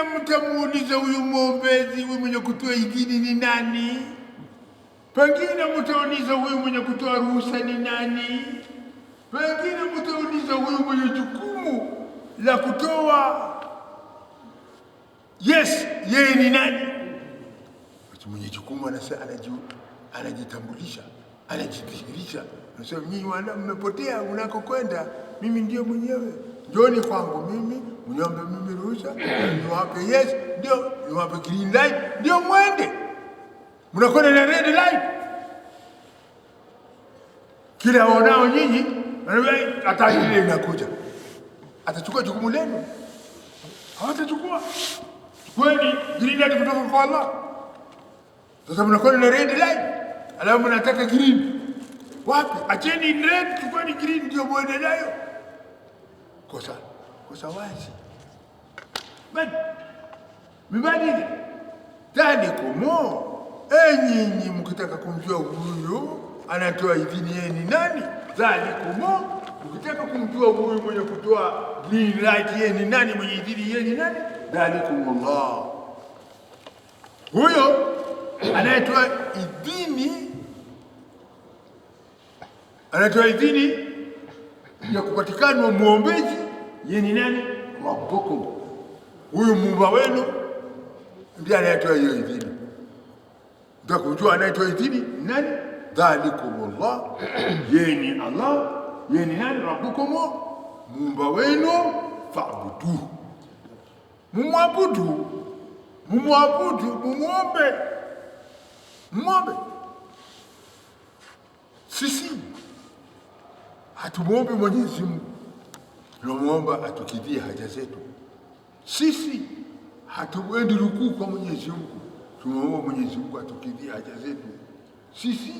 mtamuuliza huyu mwombezi, huyu mwenye kutoa idhini ni nani? Pengine mtauliza huyu mwenye kutoa ruhusa ni nani? Pengine mtauliza huyu mwenye jukumu la kutoa yes, yeye ni nani? Mwenye jukumu anajitambulisha, anajidhihirisha, anasema nyinyi wana mmepotea unakokwenda, mimi ndio mwenyewe, njooni kwangu mimi, mniombe mimi ruhusa, niwape yes, ndio niwape green light, ndio mwende. Mnakwenda na red light. Kila wanao nyinyi, hata ile inakuja, atachukua jukumu lenu? Hawatachukua. Kweli green light kutoka kwa Allah. Sasa mnakwenda na red light, alafu mnataka green. Wapi? Acheni red, chukueni green ndio mwende nayo. Kosa wazi. Mibadi tadikumo, nyinyi mkitaka kumjua huyu anatoa idhini yeye ni nani, dhalikumo, mkitaka kumjua huyu mwenye kutoa green light yeye ni nani, mwenye idhini yeye ni nani, dhalikumullah. Huyo anayetoa idhini ya kupatikana muombezi yeye ni nani? Rabbukum. Huyu Muumba wenu ndiye anayetoa hiyo idhini. Ndio kujua anayetoa idhini nani? Dhalikumullah. Yeye ni Allah, yeye ni nani? Rabbukum, Muumba wenu, fa'buduhu. Mumwabudu, mumuombe. Sisi hatumuombe Mwenyezi Mungu, tunamuomba atukidhie haja zetu. Sisi hatuendi rukuu kwa Mwenyezi Mungu, tunamuomba Mwenyezi Mungu atukidhie haja zetu. Sisi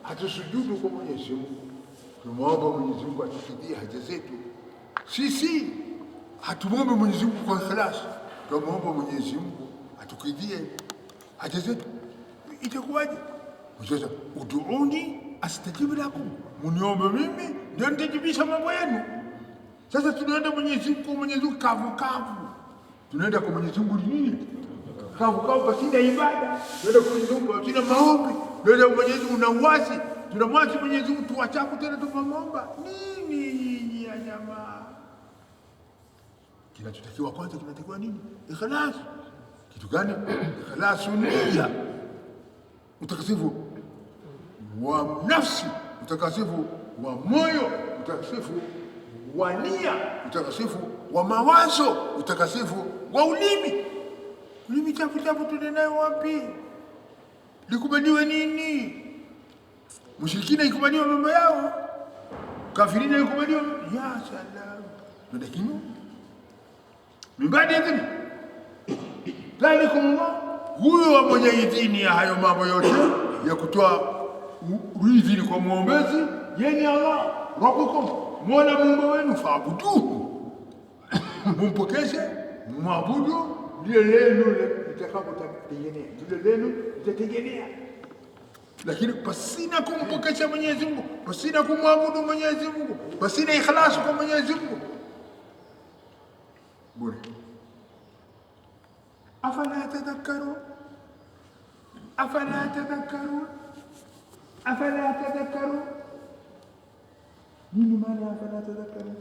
hatusujudu kwa Mwenyezi Mungu, tunamuomba Mwenyezi Mungu atukidhie haja zetu. Sisi hatumuombe Mwenyezi Mungu kwa ikhlas, tunamuomba Mwenyezi Mungu atukidhie haja zetu. Itakuwaje? Sasa uduuni astajibu lakum, muniombe mimi ndio nitajibisha mambo yenu. Sasa tunaenda Mwenyezi Mungu kavu. Tunaenda kwa Mwenyezi Mungu nini? Kavu pasina ibada. Tunaenda kwa Mwenyezi Mungu pasina maombi. Tunaenda kwa Mwenyezi Mungu na uasi. Tunamwasi Mwenyezi Mungu tuachaku tena tunamwomba. Nini ya jamaa? Kinachotakiwa kwanza kinatakiwa nini? Ikhlas. Kitu gani? Ikhlasu nia. Utakasifu wa nafsi, utakasifu wa moyo, utakasifu wa nia, utakasifu wa mawazo, utakasifu wa ulimi. Ulimi chafu tunenayo wapi? Likubaliwe nini? Mushrikina ikubaliwa mambo yao, kafirina ikubaliwa ya salam. Ndio mibadi idhini. Dhalikumullah, huyo mwenye idhini ya hayo mambo yote ya kutoa idhini kwa muombezi, yeye Allah Rabbukum, Mola Muumba wenu, faabuduhu, mumpokeshe, mwabudu, lile lenu litategemea. Lakini pasina kumpokesha Mwenyezi Mungu, pasina kumwabudu Mwenyezi Mungu, pasina ikhlasu kwa Mwenyezi Mungu, bure. Afala tadhakkarun. Nini maana afala tadhakkarun?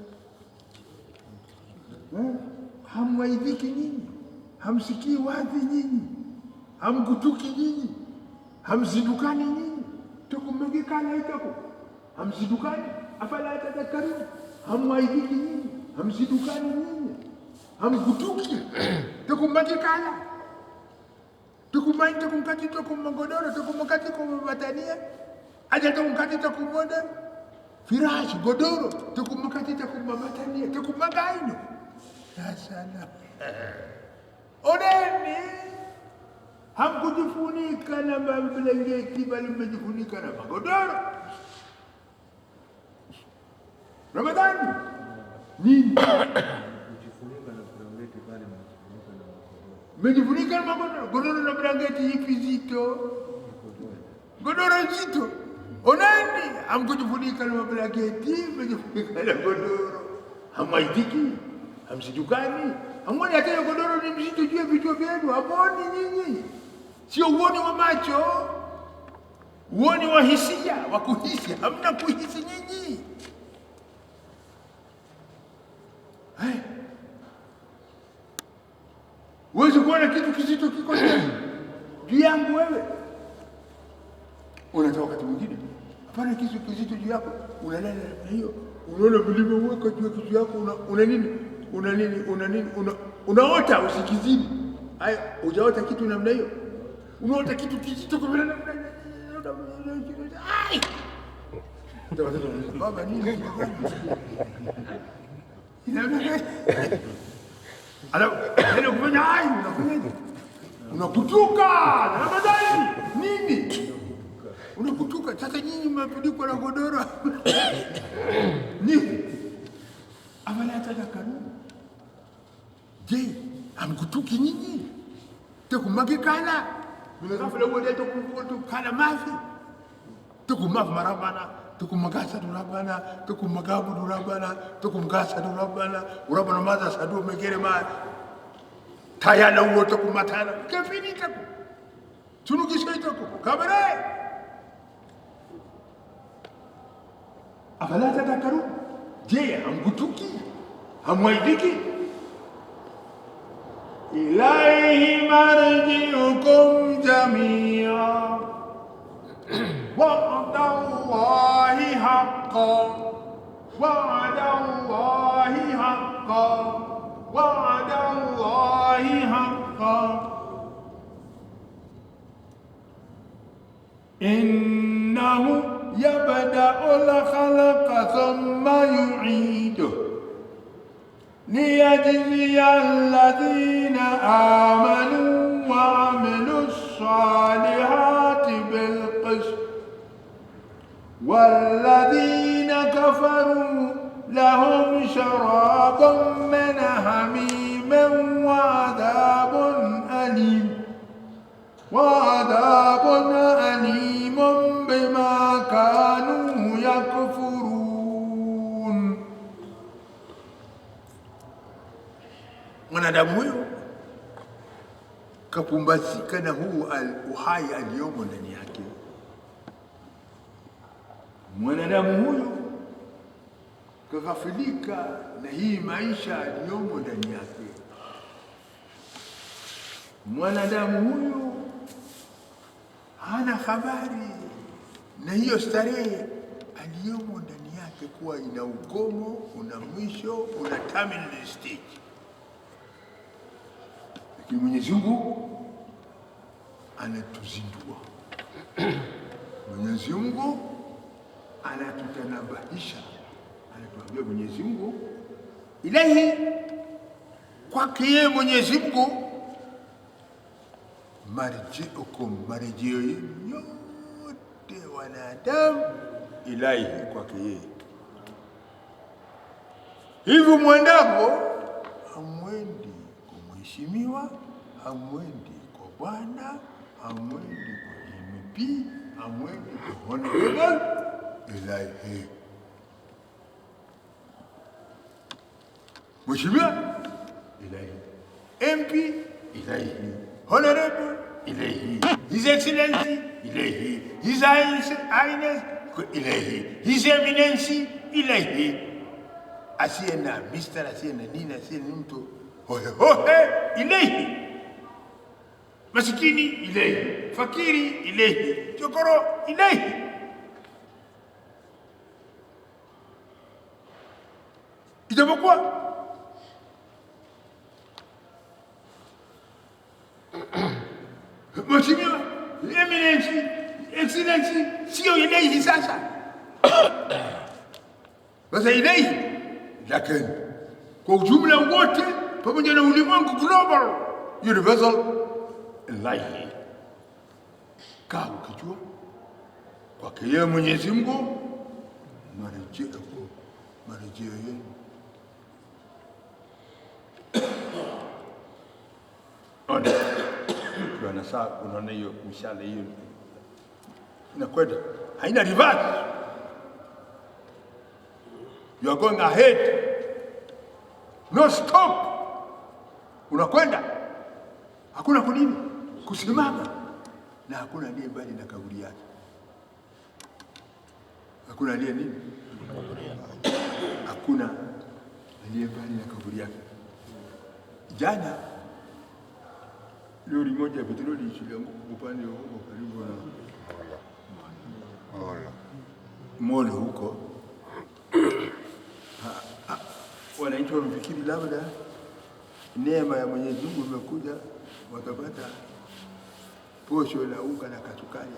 Hamwaidhiki nyinyi, hamsikii wadhi nyinyi, hamkutuki nyinyi, hamzidukani nyinyi, tukumegekana itako, hamzidukani. Afala tadhakkarun, hamwaidhiki nyinyi, hamzidukani nyinyi, hamkutuki, tukumegekana. Tukumain tukumkati tukumagodoro tukumkati tukumatania aja tukumkati tukumoda firash godoro tukumkati tukumatania tukumagaino ya sana. Oneni hamkujifunika na mablanketi bali mmejifunika na magodoro. Ramadhani nini? Mmejifunika na magodoro. Godoro na blanketi ipi zito? Godoro zito. Onani hamkujifunika na blanketi, mmejifunika na godoro. Hamaidiki, hamsijukani. Hamwoni hata godoro ni mzito juu ya vichwa vyenu, hamoni nyinyi. Sio uoni wa macho, uoni wa hisia, wa kuhisi. Hamna kuhisi nyinyi. Huwezi kuona kitu kizito kiko juu yangu wewe. Unatoka wakati mwingine, hapana kitu kizito juu yako, unalala na hiyo, unaona vilivyo weka juu ya kichwa yako, una nini, unaota usikizini. Haya, hujaota kitu namna hiyo, unaota kitu kizito kwa namna hiyo. Ai! Baba nini? Ala kufanya hai, unafanyaje? Unakutuka na Ramadhani nini? Unakutuka. Sasa nyinyi mmepindikwa na godoro nini? Afala tadhakkarun. Je, amkutuki nyinyi? Takumagikana minagafula wode takumkana mafi takumaf marabana takumagasa durabana takumagabu durabana takumgasa durabana urabana madha sadu megere ma tayana wo takumatana kafini taku tunuki shaitaku kabare. Afala tadhakkarun. Je, hamkutuki? Hamwaidiki? Ilaihi marji'ukum jami'a wa'dallahi haqqan wa'dallahi haqqan wa'dallahi haqqan innahu yabda'ul khalqa thumma yu'iduhu ليجزي الذين آمنوا وعملوا الصالحات بالقسط والذين كفروا لهم شراب من حميم وعذاب أليم بما كانوا يكفرون. Mwanadamu huyo kapumbazika na huu uhai aliyomo ndani yake. Mwanadamu huyo kaghafilika na hii maisha aliyomo ndani yake. Mwanadamu huyo hana habari na hiyo starehe aliyomo ndani yake kuwa ina ukomo, una mwisho, una terminal stage. Lakini Mwenyezi Mungu anatuzindua. Mwenyezi Mungu anatutanabahisha, anatuambia Mwenyezi Mungu ilahi, kwake yeye Mwenyezi Mungu marji'ukum, marejeo yenu yote wanadamu ilahi, kwake yeye. Hivyo mwendapo hamwendi kwa mheshimiwa, hamwendi kwa bwana, hamwendi kwa MP, hamwendi kwa honorable, ilahi. Mheshimiwa ilahi, MP ilahi, honorable ilahi, His Excellency ilahi, His Highness ilahi, His Eminency ilahi. Asiye na Mr. asiye na nini, asiye na mtu hohe hohe ilahi. Masikini ilahi, fakiri ilahi, chokoro ilahi. Ijapokuwa Mheshimiwa, Eminence, Excellency sio ilahi sasa. Sasa ilahi, lakini kwa ujumla wote pamoja na ulimwengu global universal ilahi. Kaa ukijua kwake yeye Mwenyezi Mungu marejeo yenu. Ona saa unaona hiyo mishale hiyo inakwenda, haina reverse. You are going ahead, no stop. Unakwenda hakuna kunini kusimama, na hakuna aliye mbali na kaburi yake. Hakuna aliye nini, hakuna aliye mbali na kaburi yake. Jana lori moja ya petroli ilianguka upande huko karibu na Molo huko. Wananchi wamefikiri labda neema ya Mwenyezi Mungu imekuja, wakapata posho la unga na kasukari.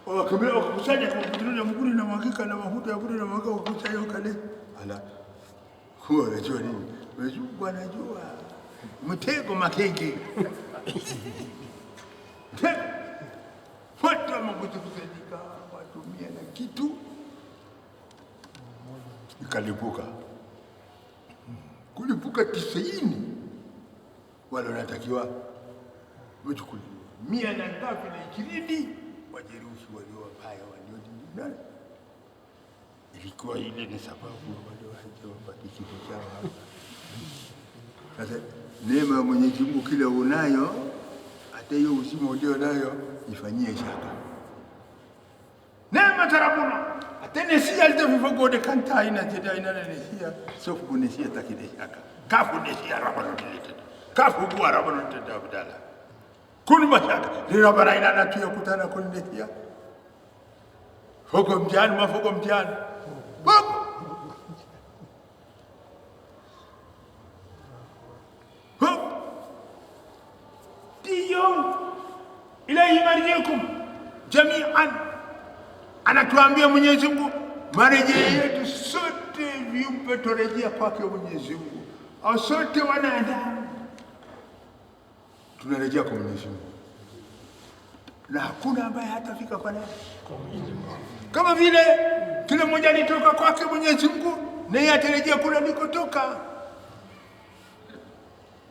Wakakusanya kwa petroli ya mguri na mwakika na mafuta ya bure na mwaka wakusanya wakale. Ala, huwa unajua nini? Unajua anajua mtego makenge. Watu wamekukusanyika, watu 100 na kitu ikalipuka. Kulipuka 90, wale wanatakiwa wachukuliwe 100 na ngapi na 20 wajeruhi walio wabaya waliodindana. Ilikuwa ile ni sababu wale wapate kifo chao hapa. Sasa neema ya Mwenyezi Mungu kila unayo, hata hiyo uzima ulio nayo ifanyie shaka. Neema tarabuna atenesia alitavivogo kanta ina jeda ina nesia sofu kunesia takide shaka kafu nesia rabana tilete kafu bua rabana tilete abdala kuni mashaka ni rabana ina natuya kutana kunesia fogo mjani mafogo mjani fogo diyo ilahi marjiukum jami'an. Anatuambia Mwenyezi Mungu marejeo yetu sote, viumbe turejea kwake Mwenyezi Mungu. Au sote wanadamu tunarejea kwa Mwenyezi Mungu, na hakuna ambaye hatafika kwa nani? Kama vile kila mmoja alitoka kwake Mwenyezi Mungu, na yeye atarejea kule alikotoka.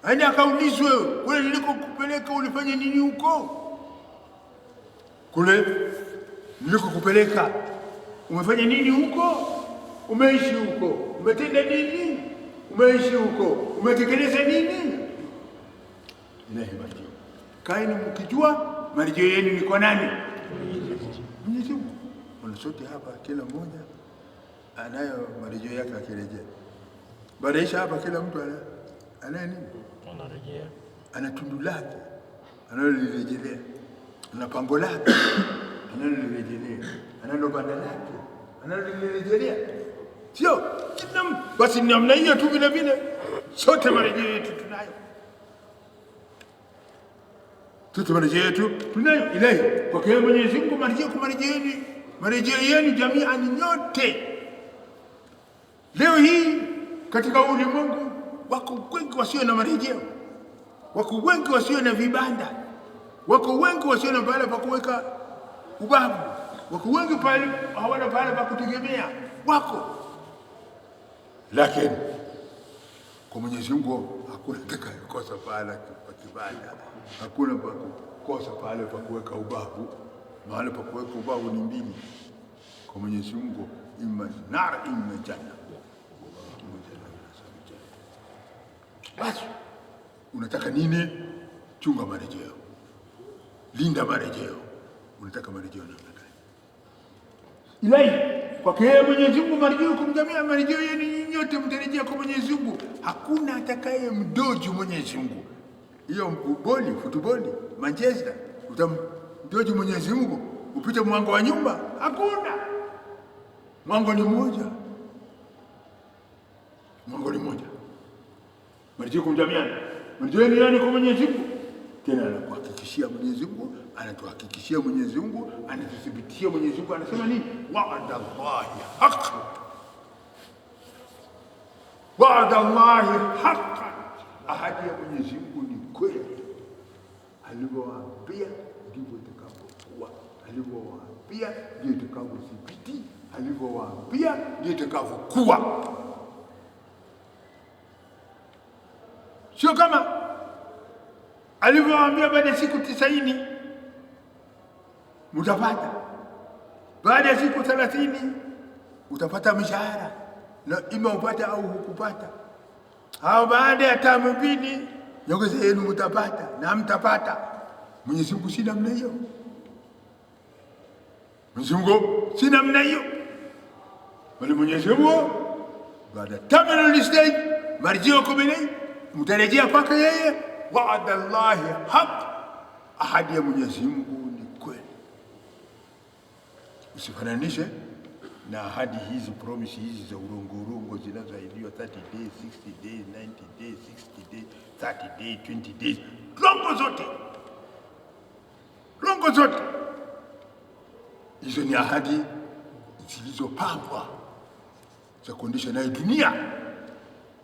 Aende akaulizwe, kule nilikokupeleka ulifanya nini huko? Kule nilikokupeleka umefanya nini huko? Umeishi huko? Umetenda nini? Umeishi huko? Umetekeleza nini? Ilahi marjiu. Kaeni mkijua marejeo yenu ni kwa nani? Mwenyezi Mungu. Sote hapa kila mmoja anayo marejeo yake akirejea. Baadaisha hapa kila mtu anaye nini? Anarejea. Ana tundu lake analolirejelea. Ana pango lake analolirejelea. Analo banda lake analolirejelea. Sio kila mtu basi namna hiyo tu, vile vile sote marejeo yetu tunayo. Sote marejeo yetu tunayo. Ilahi kwa kile Mwenyezi Mungu marejeo yenu jamiani nyote. Leo hii katika ulimwengu wako wengi wasio na marejeo, wako wengi wasio na vibanda, wako wengi wasio na pale pa kuweka ubavu, wako wengi pale hawana pale pa kutegemea wako. Lakini kwa Mwenyezi Mungu hakuna atakayekosa pale pa kibanda, hakuna pa kukosa pale pa kuweka ubavu. Mahali pa kuweka ubavu ni mbili kwa Mwenyezi Mungu, imma nar imma janna. Basi unataka nini? Chunga marejeo, linda marejeo. Unataka marejeo namna gani? Ilahi kwa kile Mwenyezi Mungu marejeo kumjamia marejeo yenu nyote mtarejea kwa Mwenyezi Mungu. Hakuna atakaye mdoji Mwenyezi Mungu. Hiyo boli, futboli, Manchester utamdoji Mwenyezi Mungu upite mwango wa nyumba? Hakuna. Mwango ni mmoja. Mwango ni mmoja. Marejeo kumjamiana. Marejeo ni nani kwa Mwenyezi Mungu? Tena anakuhakikishia Mwenyezi Mungu, anatuhakikishia Mwenyezi Mungu, anatuthibitishia Mwenyezi Mungu, anasema nini? Wa'ada Allahi haqqan. Wa'ada Allahi haqqan. Ahadi ya Mwenyezi Mungu ni kweli. Alivyowaambia ndivyo itakavyokuwa. Alivyowaambia ndio itakavyothibiti. Alivyowaambia ndio itakavyokuwa. Sio kama alivyowaambia baada ya siku 90 mtapata, baada ya siku 30 utapata mshahara, na ima upata au hukupata. au baada ya tamu mbili nyongeza yenu mtapata na mtapata. Mwenyezi Mungu si namna hiyo. Mwenyezi Mungu si namna hiyo. Bali Mwenyezi Mungu baada terminal stage marjiukum ilayhi, mtarejea kwake yeye. Wa'ada Allahi haq, ahadi ya Mwenyezi Mungu ni kweli. Usifananishe na ahadi hizi, promise hizi za urongo zinazoahidiwa 30 days, 60 days, 90 days, 60 days, 30 days, 20 days. Rongo zote hizo ni ahadi zilizopangwa za kuendesha nayo dunia,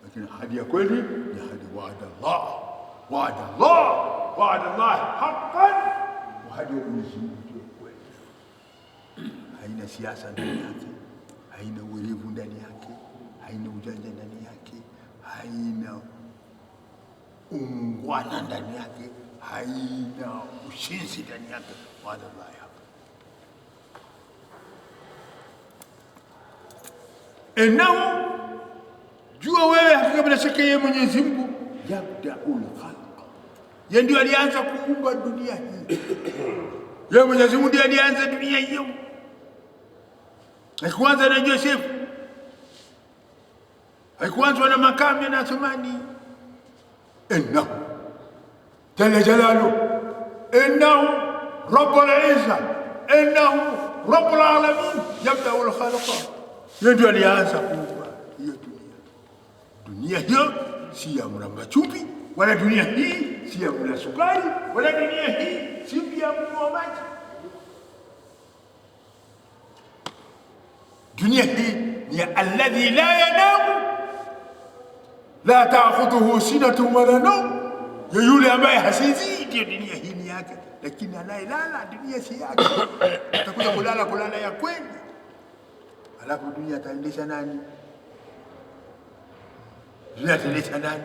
lakini ahadi ya kweli ni ahadi wa'ada Allah haqqan, ahadi ya Mwenyezi Mungu ndio kweli. Haina siasa ndani yake, haina uwerevu ndani yake, haina ujanja ndani yake, haina ungwana ndani yake, haina ushinzi ndani yake. Wa'ada Allah haqqan. Enao jua wewe hakika bila shaka yeye Mwenyezi Mungu yabda'ul khalq, yeye ndio alianza kuumba dunia hii. Yeye Mwenyezi Mungu ndiye alianza dunia hiyo. Haikuanza na Joseph, haikuanza na Makame na Athumani. Innahu jalla jalalu, innahu rabbul izza, innahu rabbul alamin, yabda'ul khalq. Yeye ndio alianza kuumba hiyo dunia. Dunia hiyo si ya mramba chumvi, wala dunia hii si ya mla sukari, wala dunia hii si ya mwa maji. Dunia hii ni alladhi la yanamu la ta'khudhuhu sinatun wala nawm, yule ambaye hasinzii. Ndio dunia hii ni yake, lakini anayelala dunia si yake. Atakuja kulala ya kweli. Alafu dunia ataendesha nani? Dunia ataendesha nani?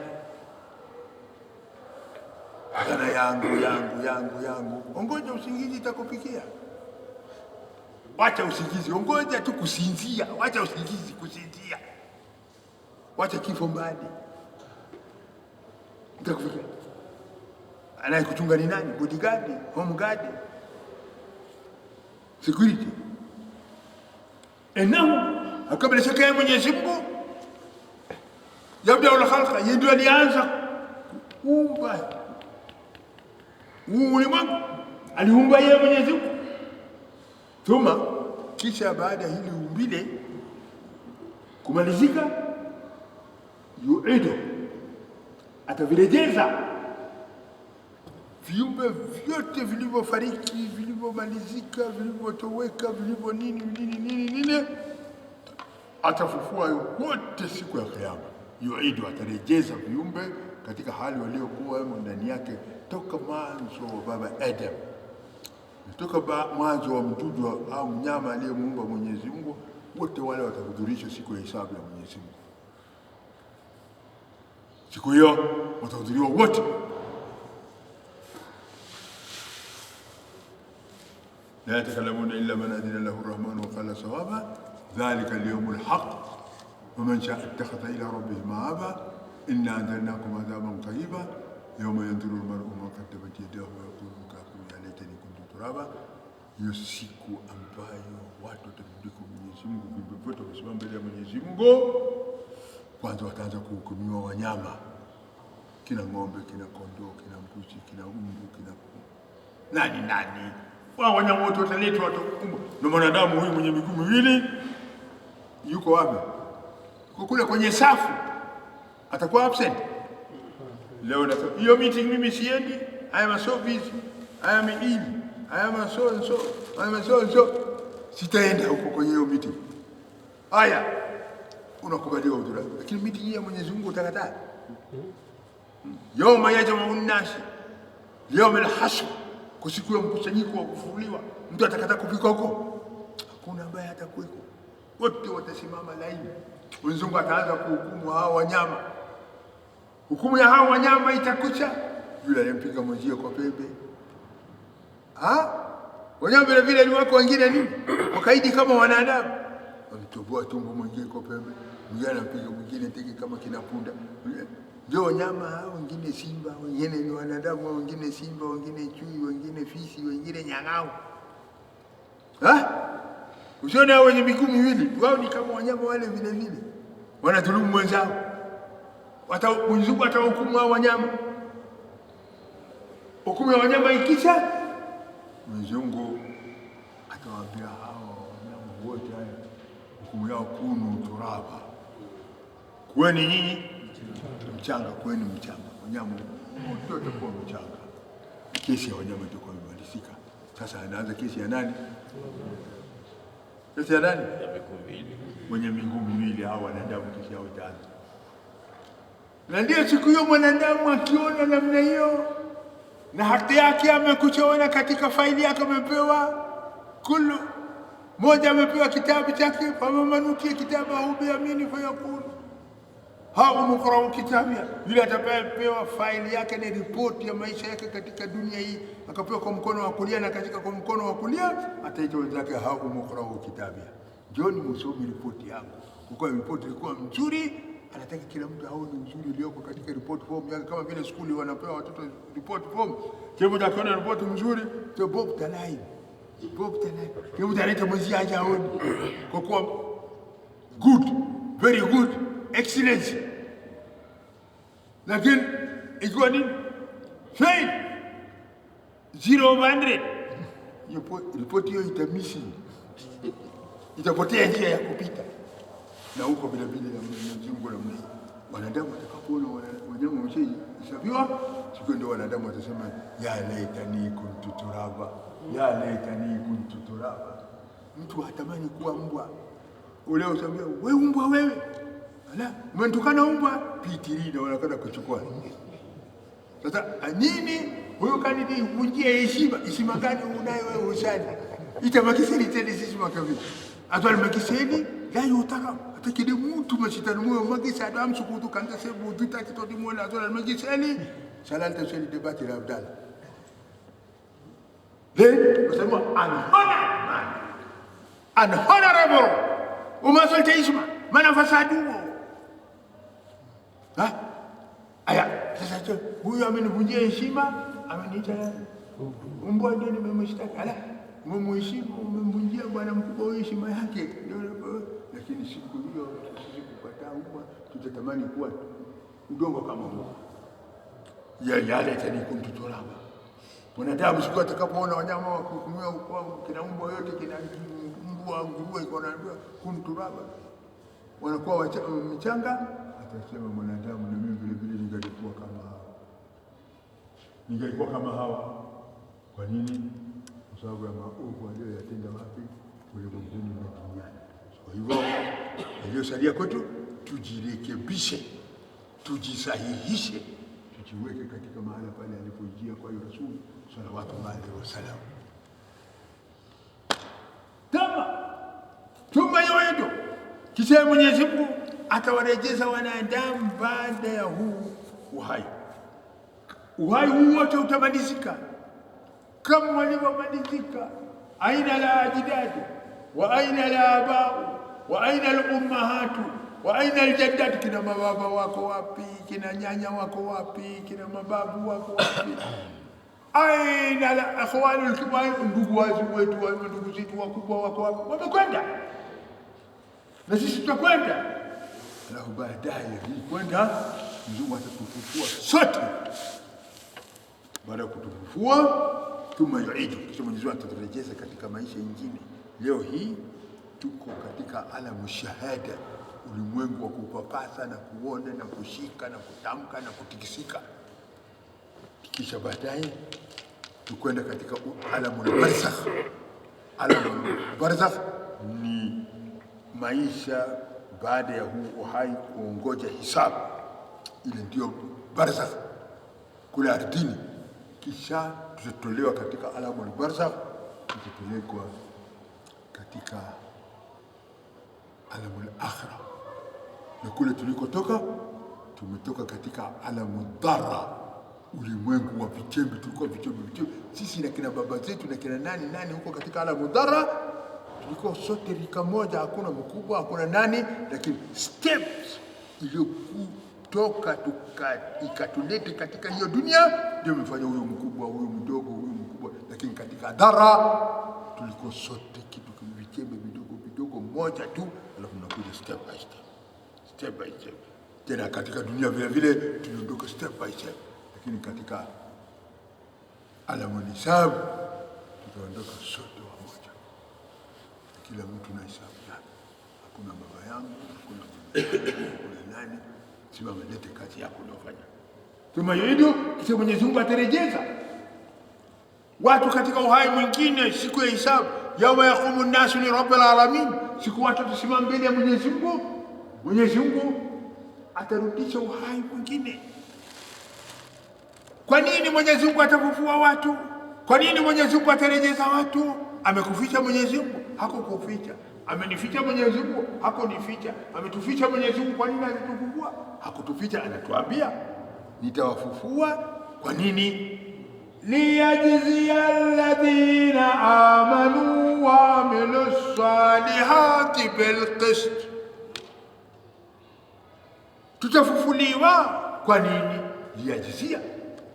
Kana yangu. Ongoja usingizi itakupikia. Wacha usingizi, ongoja tu kusinzia. Wacha usingizi kusinzia. Wacha kifo mbali. Itakufikia. Anayekuchunga ni nani? Bodyguard, home guard, security. Enao akabla shaka ya Mwenyezi Mungu yabda'ul khalqa, yeye ndio alianza kuumba ulimwengu. Aliumba yeye Mwenyezi Mungu. Thumma, kisha baada hili umbile kumalizika, yu'idu, atavirejeza viumbe vyote vilivyofariki, vilivyomalizika, vilivyotoweka, vilivyo nini, atafufua wote siku ya Kiyama. Yu'idu, atarejeza viumbe katika hali waliokuwa ndani yake toka mwanzo wa baba Adam, toka mwanzo wa mdudu au mnyama aliyemuumba Mwenyezi Mungu. Wote wale watahudhurishwa siku ya hisabu ya Mwenyezi Mungu. Siku hiyo watahudhuriwa wote. لا يتكلمون إلا من أذن له الرحمن وقال صوابا ذلك اليوم الحق ومن شاء اتخذ إلى ربه مآبا إنا أنذرناكم عذابا قريبا يوم ينظر المرء ما قدمت يداه ويقول الكافر يا ليتني كنت ترابا. Hiyo siku ambayo watu watarudi kwa Mwenyezi Mungu, viumbe vyote wamesimama mbele ya Mwenyezi Mungu. Kwanza wataanza kuhukumiwa wanyama, kina ng'ombe, kina kondoo, kina mbuzi, kina umbu, kina nani. Wanyama wote wataletwa watakumbwa. Na mwanadamu huyu mwenye miguu miwili yuko wapi? Yuko kule kwenye safu. Atakuwa absent. Leo na hiyo meeting mimi siendi. I am so busy. I am ill. I am so and so. I am so and so. Sitaenda huko kwenye hiyo meeting. Haya. Unakubaliwa udhura. Lakini meeting ya Mwenyezi Mungu utakataa. Yawma yajma'un nas. Yawm al-hashr. Kusiku ya mkusanyiko wa kufufuliwa, mtu atakataa kufika huko, hakuna ambaye atakuweko. Wote watasimama laini. Mwenyezi Mungu ataanza kuhukumu hao wanyama. Hukumu ya hao wanyama itakucha yule aliyempiga mwenzie kwa pembe. Wanyama vile ni wako wengine nini? Wakaidi kama wanadamu. Walitoboa tumbo mwenzie kwa pembe, mwingine anampiga mwingine teke kama kinapunda. Ndio wanyama hao, wengine simba, wengine ni wanadamu, wengine simba, wengine chui, wengine fisi, wengine nyang'au. Usione hao wenye miguu miwili, wao ni kama wanyama wale vile vile. Wanadhulumu mwenzao. Mwenyezi Mungu atahukumu hao wanyama. Hukumu ya wanyama ikisha, Mwenyezi Mungu atawaambia hao wanyama wote haya, hukumu yao kunu turaba. Kuweni nyinyi mchanga, kuweni mchanga. Wanyama wote watakuwa mchanga. Kesi ya wanyama itakuwa imemalizika. Sasa anaanza kesi ya nani? Kesi ya nani? Ya miguu miwili. Mwenye miguu miwili hao wanadamu, kesi yao itaanza. Na ndio siku hiyo mwanadamu akiona namna hiyo na haki yake amekuchona katika faili yake, amepewa kullu moja, amepewa kitabu chake, famamanukia kitabu au biamini fayakulu haumqra'u kitabia. Yule atakayepewa faili yake ni ripoti ya maisha yake katika dunia hii, akapewa kwa mkono wa kulia na katika kwa mkono wa kulia, ataita wenzake haumqra'u kitabia, njoni msome ripoti yangu. Kwa ripoti ilikuwa nzuri, anataka kila mtu aone nzuri iliyoko katika report form yake, kama vile shule wanapewa watoto report form. Kila mtu akiona report nzuri, to Bob Talai. Kila mtu anaita mwenzi aje aone. Kwa kuwa good, very good, excellent. Lakini ikiwa ni fail, 0-100, report hiyo itamisi, itapotea njia ya kupita. Na huko vile vile na Mwenyezi Mungu na mwenyewe. Wanadamu watakapoona wanyama wameshahesabiwa, siku ndio wanadamu watasema ya laitani kuntu turaba, ya laitani kuntu turaba. Mtu hatamani kuwa mbwa. Ule usambia wewe mbwa wewe. Ala, umetukana mbwa, pitirina wanakata kuchukua. Sasa nini huyo kanidi vunjie heshima gani unayo wewe usani? Itamakisiri tena sisi makavi. Atwali makiseni la yutaka atakidi mtu mashitani moyo magisa adam sukutu kanta sebu duta kitodi mola atwali makiseni salanta sheli debati la abdala. Wasema unhonorable umasolta heshima mana fasadu. Aya sasa huyu amenivunjia heshima, ameniita mbwa, ndio nimemshtaki. Ala, umemheshimu, umemvunjia bwana mkubwa heshima yake. Lakini siku hiyo sisi kupata mbwa, tutatamani kuwa udongo kama huo. Yale tani kumtutoraba. Wanadamu siku atakapoona wanyama wa kuhukumiwa kwa kina mbwa yote, kina mbwa nguruwe, iko naambiwa kumturaba, wanakuwa mchanga. Atasema mwanadamu, na mimi vile vile ningalikuwa kama hawa. Kwa nini? Kwa sababu ya maovu aliyoyatenda wapi? Ulimwenguni na duniani. Kwa hivyo iliyosalia kwetu tujirekebishe, tujisahihishe, tujiweke katika mahala pale alipojia kwa Rasul sallallahu alaihi wasallam. Tuma yoyo kisha Mwenyezi Mungu atawarejeza wanadamu baada ya huu uhai. Uhai huu wote utamalizika kama walivyomalizika aina la ajdadu wa aina la abau wa aina al-ummahatu wa aina al-jaddatu. Kina mababa wako wapi? Kina nyanya wako wapi? Kina mababu wako wapi? Aina la akhwanu al-kibar, ndugu wetu, ndugu zetu wakubwa wako wapi? Wamekwenda na sisi tutakwenda. Alafu baadaye kwenda Mungu atatufufua sote. Baada ya kutufufua tuma yuidu, kisha Mwenyezi Mungu ataturejeza katika maisha mengine. Leo hii tuko katika alamu shahada, ulimwengu wa kupapasa na kuona na kushika na kutamka na kutikisika. Kisha baadaye tukwenda katika alamu barzakh. Alamu barzakh ni maisha baada ya huu uhai, kuongoja hisabu. Ile ndio barzakh kule ardhini. Kisha tutatolewa katika alamu al-barzakh, tutapelekwa katika alamu al-akhirah. Na kule tulikotoka, tumetoka katika alamu dharra, ulimwengu wa vichembe. Tulikuwa vichembe sisi na kina baba zetu na kina nani huko katika alamu dharra. tulikuwa sote rika moja, hakuna mkubwa, hakuna nani, lakini steps iliyokutoka ikatulete katika hiyo dunia ndio imefanya huyo mkubwa, huyo mdogo, huyo mkubwa, lakini katika dhara tulikuwa sote kitu vichembe vidogo vidogo moja tu, alafu tunakuja step by step, step by step. Tena katika dunia vile vile tuliondoka step by step, lakini katika alamul hisab tutaondoka sote wamoja, kila mtu na hisabu yake. Hakuna baba yangu, hakuna nani, simama lete kazi yako unayofanya. Tuma hiyo kisha Mwenyezi Mungu atarejeza watu katika uhai mwingine siku ya hisabu. Yauma yaqumu nnasu li rabbil alamin, siku watu tusimama mbele ya Mwenyezi Mungu. Mwenyezi Mungu atarudisha uhai mwingine. Kwa nini Mwenyezi Mungu atafufua watu? Kwa nini Mwenyezi Mungu atarejeza watu? Amekuficha Mwenyezi Mungu? Hakukuficha. Amenificha Mwenyezi Mungu? Hakunificha. Ametuficha Mwenyezi Mungu? Kwa nini atatufufua? Hakutuficha, anatuambia nitawafufua. Kwa nini? Liyajzia alladhina amanu wa amilus salihati bil qist. Tutafufuliwa kwa nini? Liyajzia,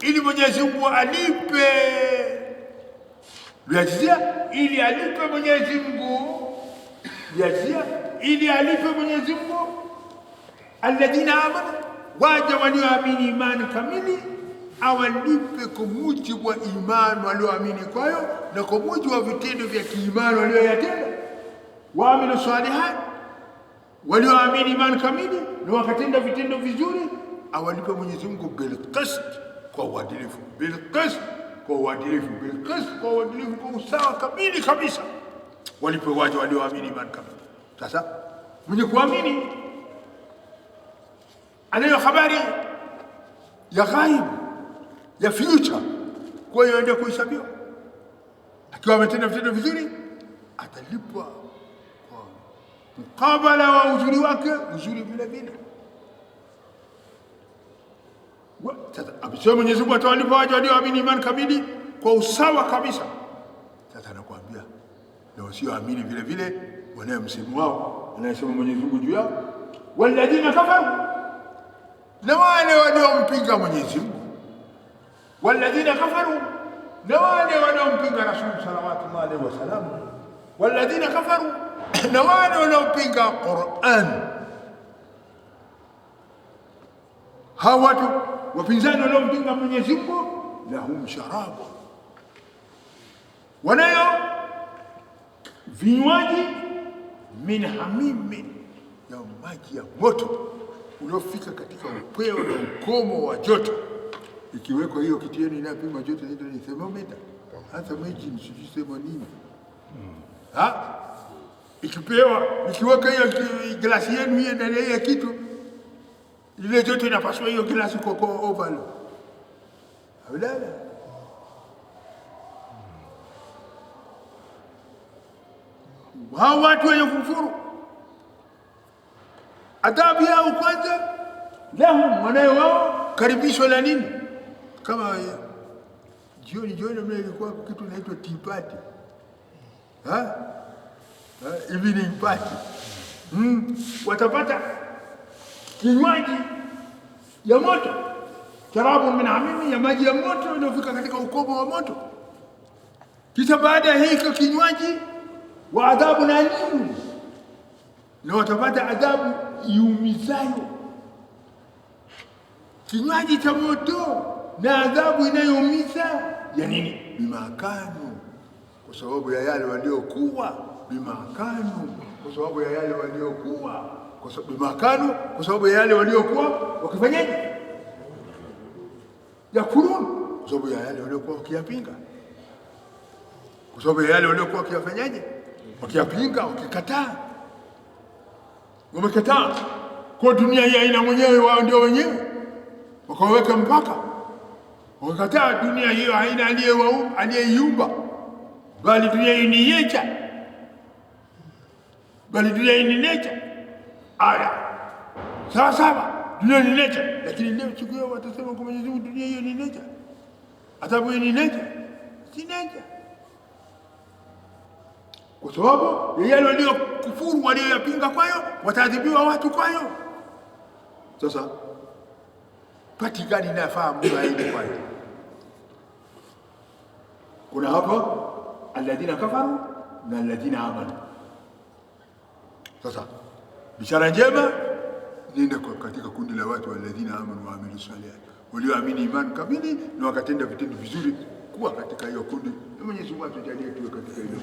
ili Mwenyezi Mungu alipe. Liyajzia, ili alipe Mwenyezi Mungu. Liyajzia, ili alipe Mwenyezi Mungu alladhina amanu, waja walioamini imani kamili, awalipe kwa mujibu wa imani walioamini kwayo na kwa mujibu wa vitendo vya kiimani walioyatenda. Waamilu salihat, walioamini imani kamili na wakatenda vitendo vizuri, awalipe Mwenyezi Mungu bil qist, kwa uadilifu. Bil qist, kwa uadilifu. Bil qist, kwa uadilifu, kwa usawa kamili kabisa. Walipe waja walioamini imani kamili. Sasa mwenye kuamini anayo habari ya ghaib, ya future, kwa hiyo aende kuhesabiwa. Akiwa ametenda vitendo vizuri atalipwa kwa mkabala wa uzuri wake, uzuri vile vile. Sasa amesema Mwenyezi Mungu atawalipa waja walioamini imani kamili kwa usawa kabisa. Sasa anakuambia na wasioamini vile vile wanayo msemo wao, anayesema Mwenyezi Mungu juu yao, walladhina kafaru, na wale waliompinga Mwenyezi Mungu. Walladhina kafaru, na wale wanaompinga Rasul sallallahu alaihi wasallam. Walladhina kafaru, na wale wanaopinga Qur'an. Hawa watu wapinzani wanaompinga Mwenyezi Mungu, lahum sharabu, wanayo vinywaji min hamimi, ya maji ya moto uliofika katika upeo na ukomo wa joto. Ikiwekwa hiyo kitu yenu inapima joto ni thermometer, hata maji msijisema nini. Ikipewa, ikiweka hiyo glasi yenu hiyo ndani ya kitu, ile joto inapaswa hiyo glasi kwa oval. Hawala. Hao watu wenye kufuru, adhabu yao kwanza, lahum, wanayo wao karibisho la nini? Kama jioni mimi ilikuwa kitu inaitwa tea party. Evening party. Watapata kinywaji ya moto, sharabu min hamimi, ya maji ya moto inayofika katika ukomo wa moto. Kisha baada ya hiko kinywaji, wa adhabu na alimu, na watapata adhabu iumizayo. Kinywaji cha moto na adhabu inayoumiza ya nini? Bimakanu, kwa sababu ya yale waliokuwa. Bimakanu, kwa sababu ya yale waliokuwa. Bimakanu, kwa sababu ya yale waliokuwa wakifanyaje? Yakurun, kwa sababu ya yale waliokuwa wakiyapinga. Kwa sababu ya yale waliokuwa wakiyafanyaje? Wakiyapinga, wakikataa. Wamekataa kwa dunia hii haina mwenyewe, wao ndio wenyewe wakaweka mpaka. Wakakataa dunia hiyo haina aliyeiumba, bali dunia hii ni nature, bali dunia hii ni nature. Sawa, dunia ni nature, lakini leo chukua watasema kwa Mwenyezi Mungu dunia hiyo ni nature. Adhabu hii ni nature, si nature. kwa sababu yale waliokufuru walioyapinga kwayo wataadhibiwa watu kwayo. Sasa pati gani inafaa mtu aende kwayo? Kuna hapo alladhina kafaru na alladhina amanu. Sasa bishara njema nenda katika kundi la watu walladhina amanu wa amilu salihat, walioamini imani kamili na wakatenda vitendo vizuri, kuwa katika hiyo kundi. Na Mwenyezi Mungu atujalie tuwe katika hilo.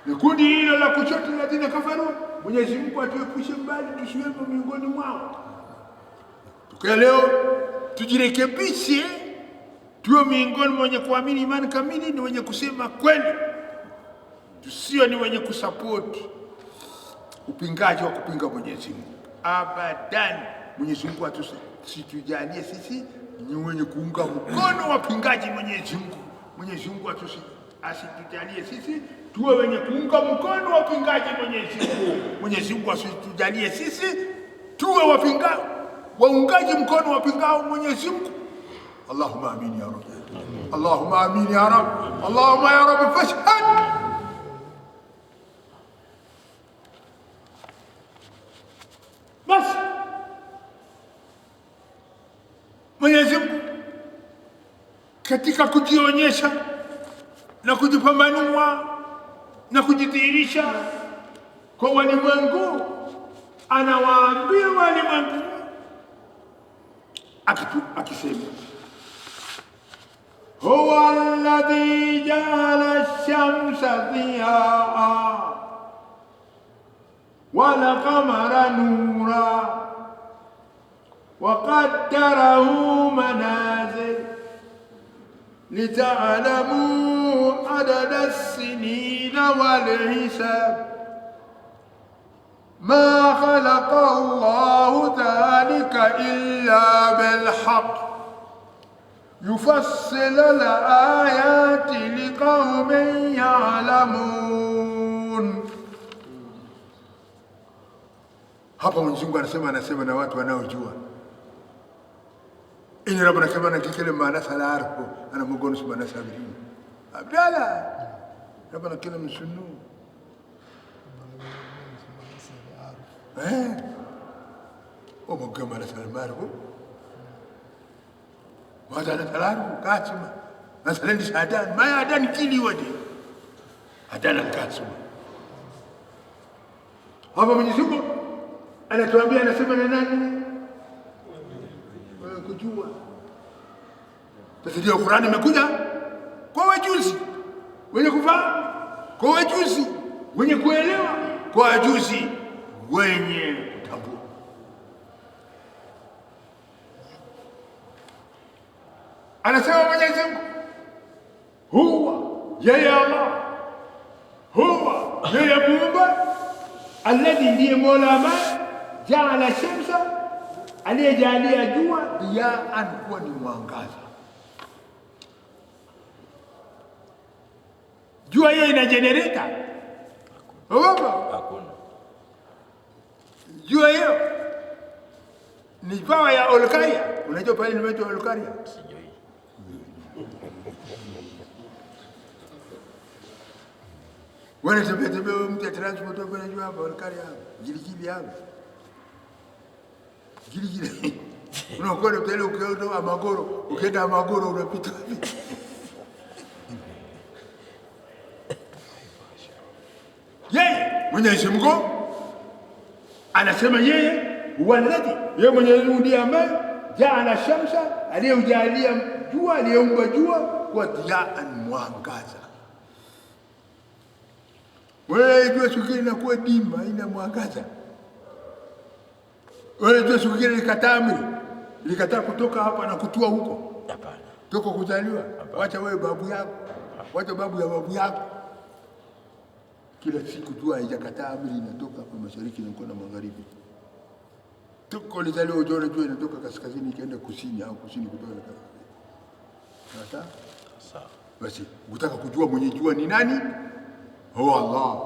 Na kundi hilo la kushoto alladhina kafaru, Mwenyezi Mungu atuepushe mbali tusiwepo miongoni mwao. Tukia leo tujirekebishe, tuwe miongoni mwenye kuamini imani kamili, ni wenye kusema kweli, tusio ni wenye kusupport upingaji wa kupinga Mwenyezi Mungu. Abadan. Mwenyezi Mungu atujalie sisi ni wenye kuunga mkono wapingaji Mwenyezi Mungu. Mwenyezi Mungu asitujalie sisi tuwe wenye kuunga mkono wapingaji Mwenyezi Mungu. Mwenyezi Mungu asitujalie sisi tuwe waungaji mkono wapingao Mwenyezi Mungu. Allahumma amin ya Rabbi. Allahumma amin ya Rabbi. Allahumma ya Rabbi fashhad. Basi Mwenyezi Mungu katika kujionyesha na kujipambanua na kujidhihirisha kwa walimwengu, anawaambia walimwengu akisema, huwa alladhi ja'ala ash-shamsa dhiyaa wal qamara nura wa qaddarahu manazil lita'lamu adada as-sinina wal hisab ما خلق الله ذلك إلا بالحق يفصل الآيات لقوم يعلمون. Hapa Mwenyezi Mungu anasema na watu wanaojua. Ini Rabbana kama nakikele maana sala arfu ana mgono subhana sabirin. Abdala Rabbana kila msunu. ومقام على سلمانه وهذا الثلاث كاتمة مثلا هدان ما يهدان كيلي ودي هدان الكاتمة. هذا من يسوق أنا توابي أنا سمنا ناني كجوا بس دي القرآن مكودا كوا جوزي وين كفا كوا جوزي وين كويلوا كوا جوزي wenye kutambua. Anasema Mwenyezi Mungu, huwa yeye Allah, huwa yeye Muumba, alladhi ndiye Mola ambaye jaala shamsa, aliyejalia jua diyaan, kuwa ni mwangaza. Jua hiyo ina generator? Hakuna. Jua hiyo ni power ya Olkaria. Unajua pale nimeitwa Olkaria? Sijui. Wale tembea mtu ya transport hapo, unajua hapa Olkaria hapo. Giligili hapo. Giligili. Unakwenda pale ukienda Amagoro, ukienda Amagoro unapita vipi? Yeye Mwenyezi Mungu anasema yeye huwaladhi, yeye Mwenyezi Mungu ndiye ambaye jaala shamsa, aliyeujalia jua, aliyeumba jua kwa dhiyaan, mwangaza. Wewe jua siku inakuwa dima, ina mwangaza. Wewe jua siku ilikataa kutoka hapa na kutua huko. Hapana. Toka kuzaliwa. Wacha wewe babu yako. Wacha babu ya babu yako. Kila siku jua haijakataa amri, inatoka hapa mashariki na kwenda magharibi. Tuko lizaliwa ujone jua inatoka kaskazini ikienda kusini, au kusini kutoka kaskazini. Sawa. Basi ukitaka kujua mwenye jua ni nani? Huwa Allah.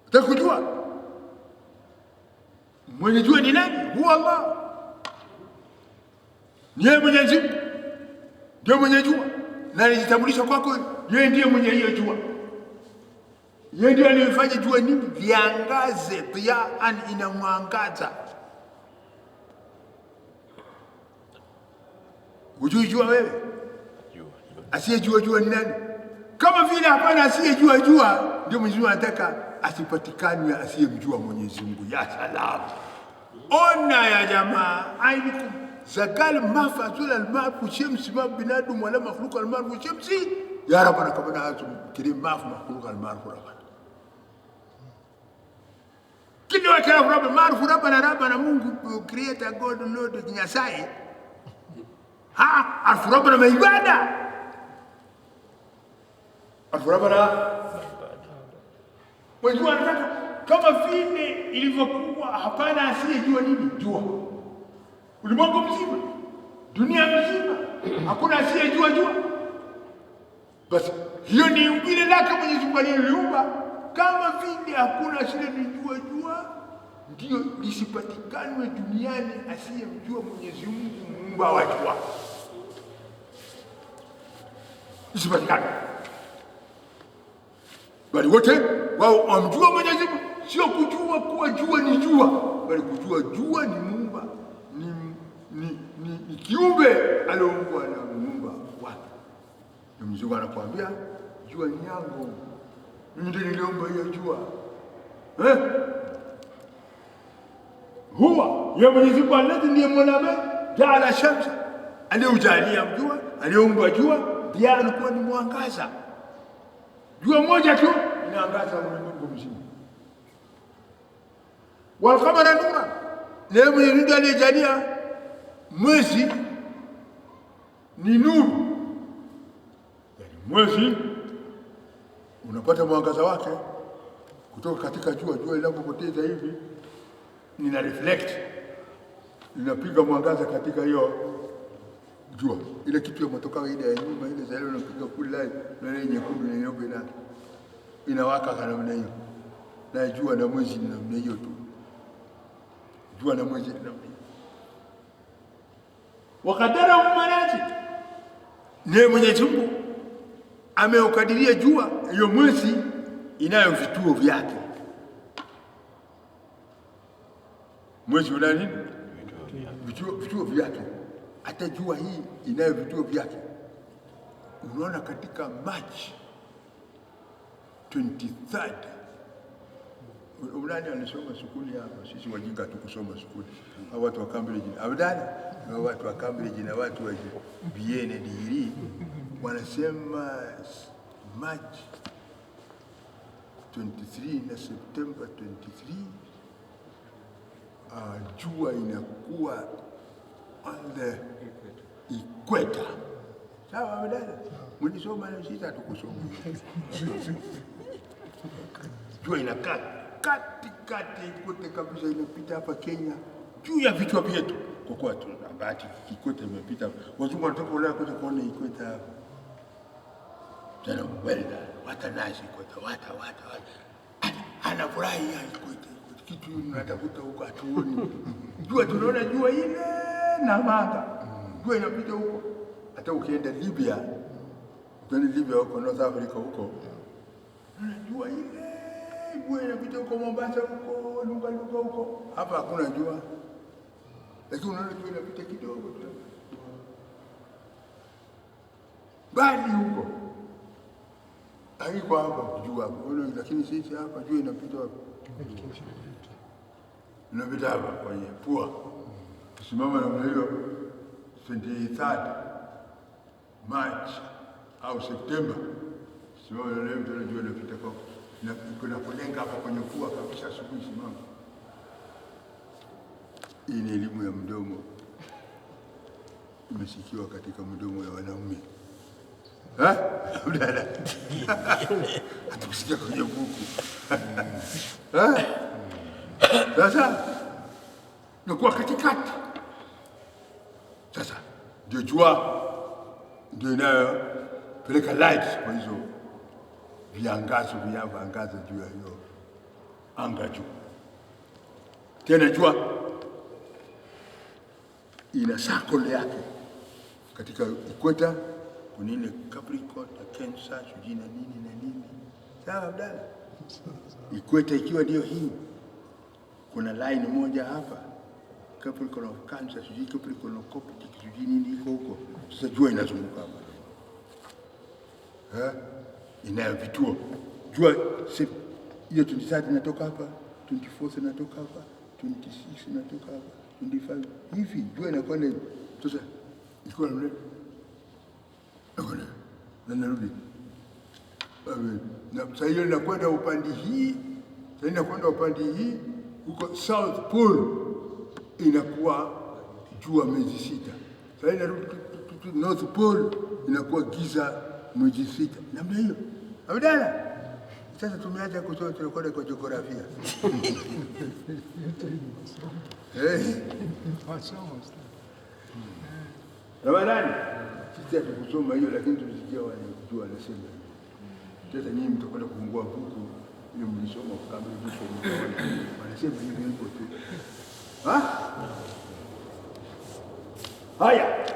Utaka kujua mwenye jua ni nani? Huwa Allah. Ni yeye Mwenyezi Mungu. ndio mwenye jua, na alijitambulisha kwako, yeye ndiye mwenye hiyo jua. Yeye ndiye alifanya jua nini? Liangaze, dhiyaan, inamwangaza. Hujui jua wewe? Asiyejua jua ni nani? Kama vile hapana asiyejua jua, ndio Mwenyezi Mungu anataka asipatikane asiyemjua Mwenyezi Mungu. Ya salam, ona ya jamaa, ainikum zagal mafazul almarfu shamsi ma binadum wala makhluq almarfu shamsi ya rabbana kabana hatum kirim maf makhluq almarfu rabbana kile wakati marfu rabbana Mungu creator God Lord Nyasaye arfu rabbana maibada arfu rabbana Mwenyezi Mungu anataka kama vile ilivyokuwa hapana asiyejua nini jua. Ulimwengu mzima, dunia mzima, hakuna asiyejua jua. Basi hiyo ni umbile lake Mwenyezi Mungu aliyeumba. Kama vile hakuna asiyejua jua, ndio lisipatikane duniani asiyemjua Mwenyezi Mungu muumba wa jua. Lisipatikane. Bali wote wao wamjua Mwenyezi Mungu, sio kujua kuwa jua ni jua, bali kujua jua ni muumba, ni kiumbe alioumbwa na muumba wake. Mwenyezi Mungu anakuambia jua ni yangu, mimi ndiye niliumba hiyo jua. Huwa ya Mwenyezi Mungu alladhi ndiye Mola jaala shamsa, aliyeujalia jua, aliyeumba jua pia anakuwa ni mwangaza. Jua moja tu inaangaza ulimwengu mzima. Wal qamara nura, na Mwenyezi Mungu aliyejalia mwezi ni nuru. Yani mwezi unapata mwangaza wake kutoka katika jua. Jua linapopoteza hivi lina reflect, linapiga mwangaza katika hiyo jua. Ile kitu ya motoka ile ya nyuma ile zile inapiga kule na ile nyekundu na nyeupe inawaka kana namna hiyo. Na jua na mwezi ni namna hiyo tu. Jua na mwezi ni namna hiyo. Wakadara manazil, ni Mwenyezi Mungu ameukadiria jua hiyo mwezi inayo vituo vyake. Mwezi una nini? Vituo vyake. Hata jua hii inayo vituo vyake. Unaona katika March 23rd, Ulani alisoma shule hapa, sisi wajinga tukusoma shule. Hao watu wa Cambridge, abdani, hao watu wa Cambridge na watu wa BA na degree wanasema March 23 na September 23 jua inakuwa on the equator. Sawa abdani, mlisoma na sisi tukusoma. Jua inakaa katikati kote kabisa, inapita hapa Kenya juu ya vichwa vyetu. Kwa kuwa tuna bahati kikote imepita, wazungu wanatoka Ulaya kuja kuona ikweta hapa. Tena welda watanashi ikweta wata anafurahi ya ikweta kitu tunatafuta huko hatuoni. Jua tunaona jua ile na manga, jua inapita huko. Hata ukienda Libya, huko North Africa huko, jua ile jua inapita huko Mombasa huko, Lunga huko. Hapa hakuna jua. Lakini unaona jua inapita kidogo tu. Bali huko. Haiko hapa kujua hapo. Lakini sisi hapa jua inapita wapi? Inapita hapa kwenye pua. Tusimama na hiyo 23rd March au September. Simama na leo tunajua inapita kwa na kuna kulenga hapa kwenye pua kabisa asubuhi. Simama. Hii ni elimu ya mdomo, imesikiwa katika mdomo ya wanaume. Dada, hatukusikia kwenye buku. Sasa nakuwa katikati. Sasa ndio jua ndio inayopeleka light kwa hizo viangazo vinavyoangaza juu ya hiyo anga juu. Tena jua ina circle yake katika ikweta kuna ile Capricorn na Cancer sijui na nini. Sawa Abdalla? Ikweta ikiwa ndio hii, kuna line moja hapa Capricorn of Cancer sijui Capricorn of Coptic sijui nini iko huko. Sasa jua inazunguka hapa. Inayo vituo. Jua hiyo 23 inatoka hapa, 24 inatoka hapa, 26 inatoka hapa, 25 hivi jua inakuwa ni sasa iko na narudi. Na sasa hiyo inakwenda upande hii, sasa inakwenda upande hii huko South Pole inakuwa jua miezi 6. Sasa inarudi North Pole inakuwa giza miezi 6. Namna hiyo. Abdalla, sasa tumeacha kusoma tunakwenda kwa jiografia. Ramadhani, sisi hatukusoma hiyo lakini tulisikia wanajua wanasema. Sasa nyinyi mtakwenda kufungua buku ile mlisoma kama hivi wanasema hivi hivyo tu. Haya.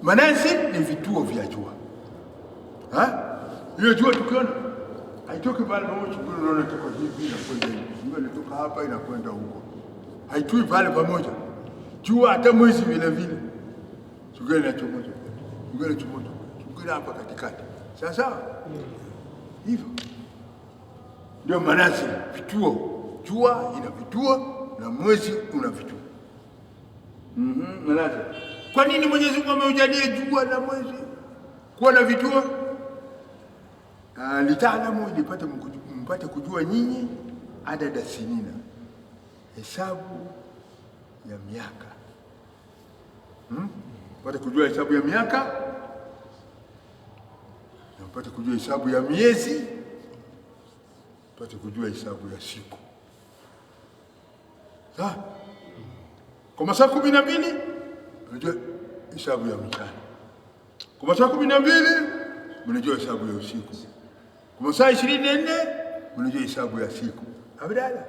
Manazil ni vituo vya jua. Hiyo jua tukiona haitoki pale pamoja, unaona toka hivi inakwenda hivi. Jua inatoka hapa inakwenda huko. Haitui pale pamoja. Jua hata mwezi vile vile. Jua inachomoza. Jua inachomoza. Jua hapa katikati. Sawa? Hivyo. Ndio manazil, vituo. Jua ina vituo na mwezi una vituo. Manazil. Kwa nini Mwenyezi Mungu ameujalia jua na mwezi kuwa na vituo? Litaalamu mpate kujua nyinyi adada sinina, hesabu ya miaka. Mpate kujua hesabu ya miaka, na mpate kujua hesabu ya miezi, mpate kujua hesabu ya siku. Sawa? Kwa masaa 12 mnajua hesabu ya mchana. Kwa masaa 12 mnajua hesabu ya usiku. Kwa masaa 24 mnajua hesabu ya siku. Abdalla,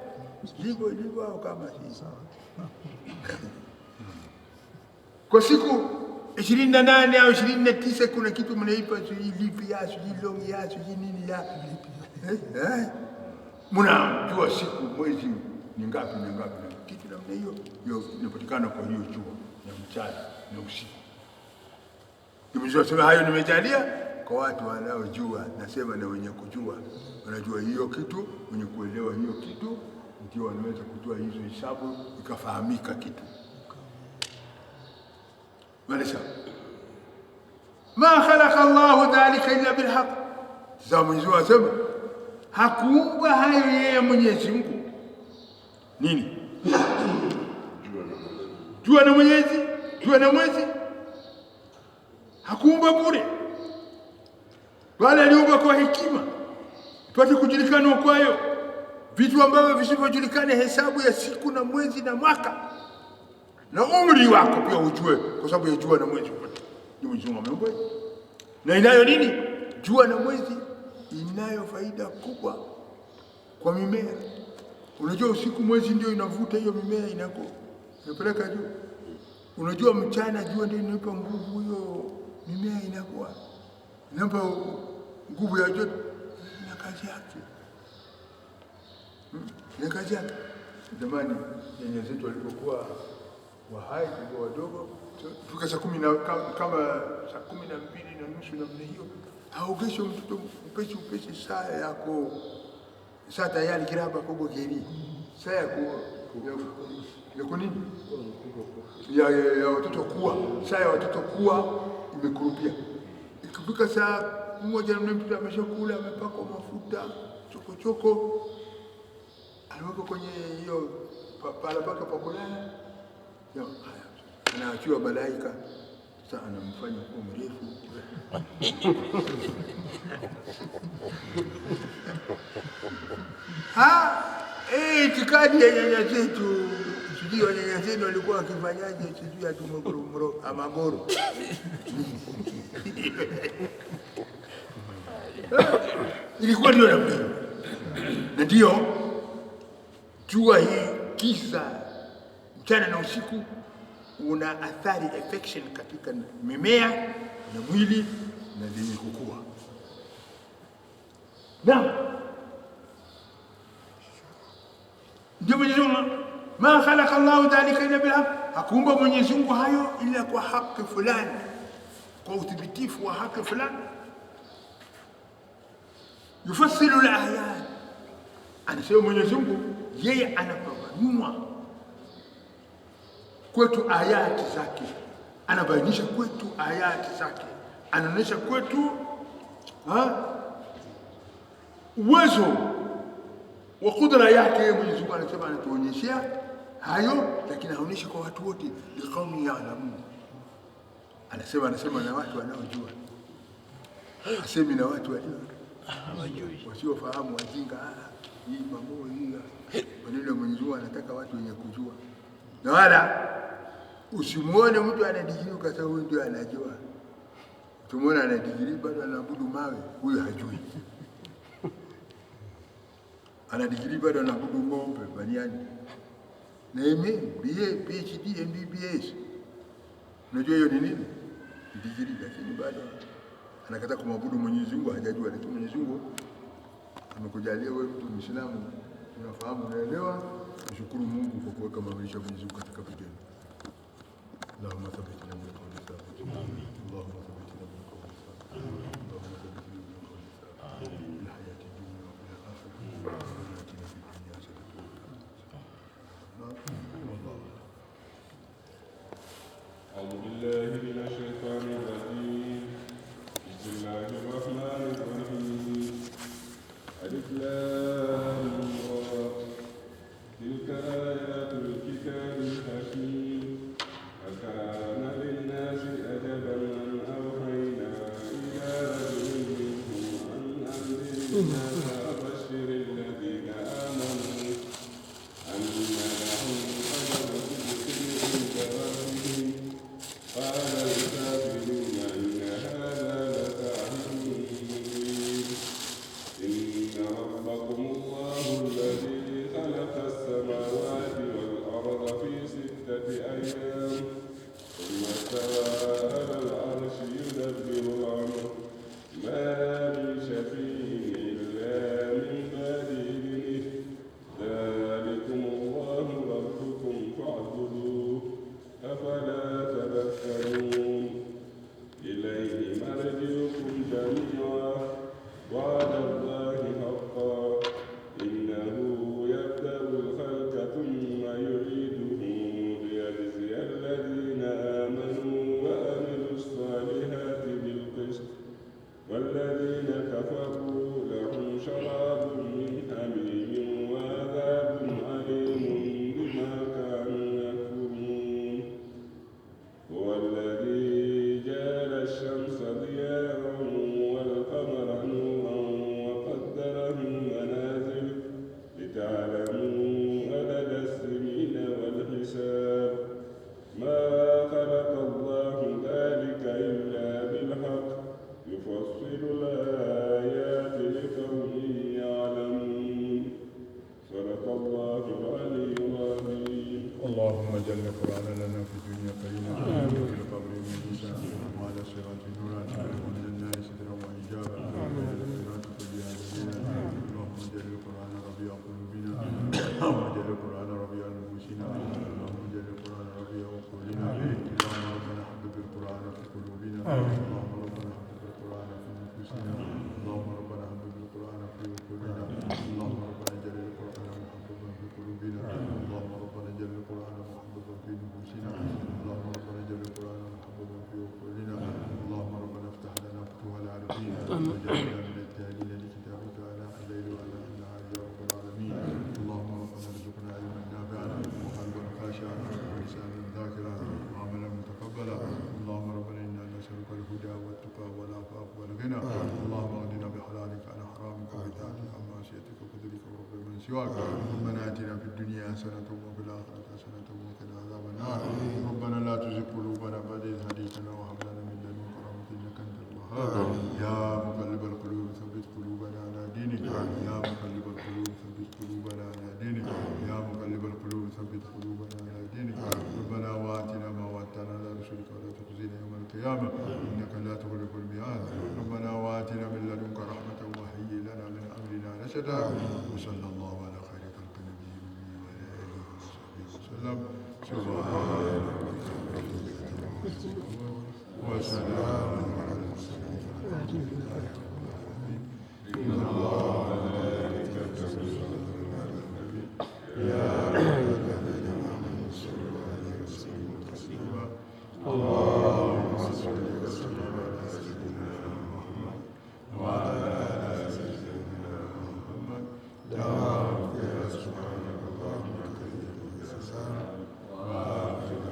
ndivyo kama hivi. Kwa siku 28 au 29 kuna kitu mnaipa lipi ya long ya nini ya. Mnajua siku mwezi ni ngapi na ngapi. Kitu namna hiyo inapatikana kwa hiyo jua na mchana na usiku. Nimesema hayo nimejalia kwa watu wanaojua, nasema na wenye kujua. Wanajua hiyo kitu, wenye kuelewa hiyo kitu, ndio wanaweza kujua hizo hesabu ikafahamika kitu. Malisa. Ma khalaqa Allahu dhalika illa bilhaq. Sasa Mwenyezi Mungu asema hakuumba hayo yeye Mwenyezi Mungu. Nini? Jua na Mwenyezi, jua na mwezi. Hakuumba bure. Bali aliumba kwa hekima. Tupate kujulikana kwayo vitu ambavyo visivyojulikana, hesabu ya siku na mwezi na mwaka. Na umri wako pia ujue kwa sababu ya jua na mwezi wote. Ni Mwenyezi Mungu ameumba. Na inayo nini? Jua na mwezi inayo faida kubwa kwa mimea. Unajua usiku mwezi ndio inavuta hiyo mimea inapeleka juu. Unajua mchana jua ndio inaipa nguvu hiyo mimea inakuwa. Inampa nguvu ya joto na kazi yake. Ni kazi yake. Zamani nyanya zetu walipokuwa wahai kwa wadogo, tuka saa 10 kama saa 12:30 namna hiyo, haogeshe mtoto upesi saa yako. Saa tayari kiraba kubwa geri. Saa yako ya nini? Ya watoto kuwa. Saa ya watoto kuwa imekurupia. Ikifika saa 1 na mtoto ameshakula, amepakwa mafuta choko anaweka kwenye hiyo pala paka pa kulala. Anaachiwa malaika, sasa anamfanya kuwa mrefu. Itikadi ya nyanya zetu, sijui nyanya zetu walikuwa wakifanyaje, sijui atumogoro amagoro. Ilikuwa ndio namna. Na ndio jua hii kisa mchana na usiku una athari affection katika mimea na mwili na lenye kukua. Naam, ndio Mwenyezi Mungu, ma khalaqa Allahu dhalika illa bilhaq, hakuumba Mwenyezi Mungu hayo ila kwa haki fulani, kwa uthibitifu wa haki fulani. Yufassilu al-ayat, anasema Mwenyezi Mungu yeye anafafanua kwetu ayati zake, anabainisha kwetu ayati zake, anaonyesha kwetu uwezo wa kudra yake. Mwenyezi Mungu anasema anatuonyeshea hayo, lakini haonyeshi kwa watu wote, liqaumi ya'lamun. Anasema na watu wanaojua, asemi na watu wajui, wasiofahamu, wajinga. Hii mambo hii maneno ya Mwenyezi Mungu anataka watu wenye kujua, na wala usimuone mtu ana digrii ukasema huyu ndio anajua. Tumuona ana digrii bado anaabudu mawe, huyu hajui. Ana digrii bado anaabudu ng'ombe baniani, na BA, PhD, MBBS. Unajua hiyo ni nini? Digrii, lakini bado anakataa kumwabudu Mwenyezi Mungu, hajajua. Lakini Mwenyezi Mungu amekujalia wewe mtu Muislamu, unafahamu, unaelewa. Mshukuru Mungu kwa kuweka maamrisho ya Mwenyezi Mungu katika vitendo. Allahumma thabbitna min qawli thabit. Amin. Allahumma thabbitna min qawli thabit. Allahumma thabbitna min qawli thabit. Fil hayati dunya wa fil akhirah. Rabbana atina fid dunya hasanatan wa fil akhirati hasanatan. أعوذ بالله من الشيطان الرجيم. بسم الله الرحمن الرحيم. ألف لام را. تلك آيات الكتاب الحكيم. أكان للناس عجبا أن أوحينا إلى رجل منهم أن أنذر الناس وبشر الذين آمنوا أن لهم أجر صدق عند ربهم. قال الكافرون إن هذا لساحر مبين. إن ربكم الله الذي خلق السماوات والأرض في 6 أيام ثم استوى على العرش يدبر الأمر ما من شفيع إلا من بعد إذنه. ذلكم الله ربكم فاعبدوه أفلا تذكرون. إليه مرجعكم جميعا وعد الله حقا. إنه يبدأ الخلق ثم يعيده ليجزي الذين آمنوا وعملوا الصالحات بالقسط والذين كفروا لهم شراب من حميم وعذاب أليم بما كانوا يكفرون. هو الذي جعل الشمس ضياء والقمر نورا وقدره منازل لتعلموا عدد السنين والحساب. ما خلق الله ذلك إلا بالحق يفصل الآيات لقوم يعلمون. صدق الله العلي العظيم. اللهم جل القرآن لنا في الدنيا قرينا وفي القبر مجلسا وعلى الصراط نورا ومن النار سترا وحجابا ومن الخيرات كلها دليلا. اللهم جل القرآن ربيع قلوبنا، اللهم جل القرآن ربيع نفوسنا، اللهم جل القرآن ربيع عقولنا. اللهم ربنا حبب القرآن في قلوبنا، اللهم ربنا حبب القرآن في نفوسنا، اللهم ربنا حبب القرآن في عقولنا، اللهم ربنا جل القرآن محببا في قلوبنا، اللهم ربنا جل القرآن محببا في نفوسنا، اللهم ربنا جل القرآن محببا في عقولنا، اللهم ربنا افتح لنا فتوح العارفين وجعلنا من التالين لكتابك آناء الليل وآناء النهار يا رب العالمين. اللهم ربنا ارزقنا علما نافعا وقلبا خاشعا ولسانا ذاكرا وعملا متقبلا. اللهم ربنا إنا نسألك الهدى والتقى والعفاف والغنى. اللهم اغننا بحلالك عن حرامك وبطاعتك عن معصيتك وفضلك ورب من سواك. ربنا آتنا في الدنيا حسنة وفي الآخرة حسنة وقنا عذاب النار. ربنا لا تزغ قلوبنا بعد إذ هديتنا وهب لنا من لدنك رحمة إنك أنت الوهاب. يا مقلب القلوب ثبت قلوبنا على دينك. يا مقلب القلوب ثبت قلوبنا على دينك. يا مقلب القلوب ثبت قلوبنا على دينك. ربنا وآتنا ما القيامة إنك لا تخلف الميعاد. ربنا وآتنا من لدنك رحمة وهيئ لنا من أمرنا رشدا. وصلى الله على خير خلق نبيه وعلى آله وصحبه وسلم. سبحان ربك وسلام على المرسلين. إن الله وملائكته يصلون على النبي يا أيها الذين آمنوا صلوا عليه وسلموا تسليما. اللهم صل وسلم على سيدنا محمد وعلى آل سيدنا محمد. يا رب يا سبحانك اللهم كريم الجزاء وآخر